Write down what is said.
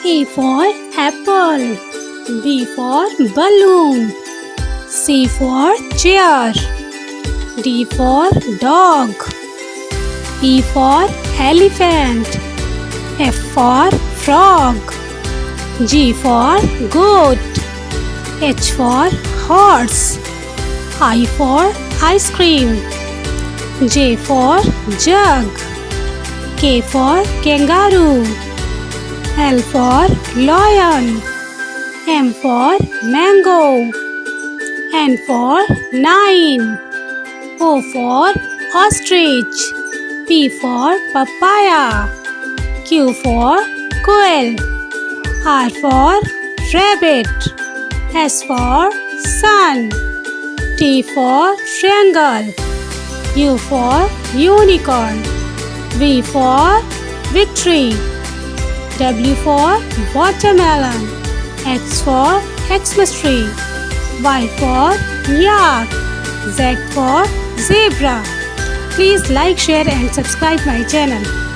A for apple. B for balloon. C for chair. D for dog. E for elephant. F for frog. G for goat. H for horse. I for ice cream. J for jug. K for kangaroo. L for lion. M for mango. N for 9. O for ostrich. P for papaya. Q for quail. R for rabbit. S for sun. T for triangle. U for unicorn. V for victory. W for watermelon. X for Xmas tree. Y for yak. Z for zebra. Please like, share and subscribe my channel.